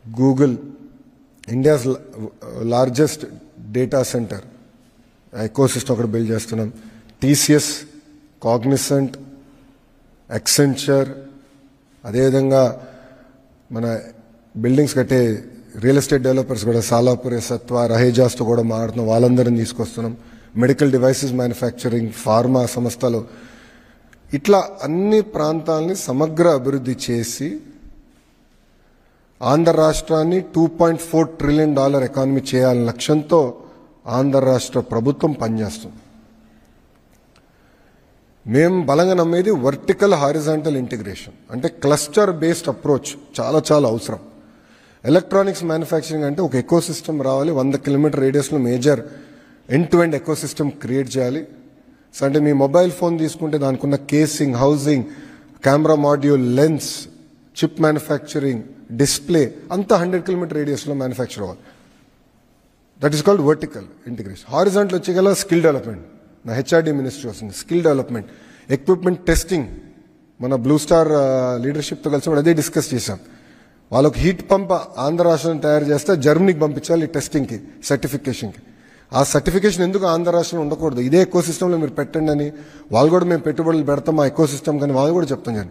Google, India's largest data center, ecosystem ఒకటి build చేస్తున్నాం. TCS, Cognizant, Accenture, అదేవిధంగా మన బిల్డింగ్స్ కట్టే రియల్ ఎస్టేట్ డెవలపర్స్ కూడా సాలాపురే, సత్వా, రహేజాస్తో కూడా మాట్లాడుతున్నాం. వాళ్ళందరినీ తీసుకొస్తున్నాం. మెడికల్ డివైసెస్ మ్యానుఫ్యాక్చరింగ్, ఫార్మా సంస్థలు, ఇట్లా అన్ని ప్రాంతాలని సమగ్ర అభివృద్ధి చేసి ఆంధ్ర రాష్ట్రాన్ని $2.4 ట్రిలియన్ ఎకానమీ చేయాలనే లక్ష్యంతో ఆంధ్ర రాష్ట్ర ప్రభుత్వం పనిచేస్తుంది. మేము బలంగా నమ్మేది వర్టికల్ హారిజాంటల్ ఇంటిగ్రేషన్, అంటే క్లస్టర్ బేస్డ్ అప్రోచ్ చాలా చాలా అవసరం. ఎలక్ట్రానిక్స్ మ్యానుఫ్యాక్చరింగ్ అంటే ఒక ఎకోసిస్టమ్ రావాలి. 100 కిలోమీటర్ రేడియస్లో major end to end ecosystem create చేయాలి. సో అంటే మీ మొబైల్ ఫోన్ తీసుకుంటే దానికి ఉన్న casing, housing, camera module, lens, chip manufacturing, display అంతా 100 కిలోమీటర్ రేడియస్లో మ్యానుఫ్యాక్చర్ అవ్వాలి. That is called vertical integration. Horizontal వచ్చేగల స్కిల్ డెవలప్మెంట్, నా హెచ్ఆర్డీ మినిస్ట్రీ వస్తుంది. స్కిల్ డెవలప్మెంట్, ఎక్విప్మెంట్ టెస్టింగ్, మన బ్లూ స్టార్ లీడర్షిప్తో కలిసి అదే డిస్కస్ చేశాం. వాళ్ళకి హీట్ పంప్ ఆంధ్ర రాష్ట్రం తయారు చేస్తే జర్మనీకి పంపించాలి టెస్టింగ్కి, సర్టిఫికేషన్కి. ఆ సర్టిఫికేషన్ ఎందుకు ఆంధ్ర రాష్ట్రంలో ఉండకూడదు, ఇదే ఎకో సిస్టంలో మీరు పెట్టండి అని వాళ్ళు కూడా మేము పెట్టుబడులు పెడతాం ఆ ఎకో సిస్టమ్ కానీ వాళ్ళు కూడా చెప్తాం.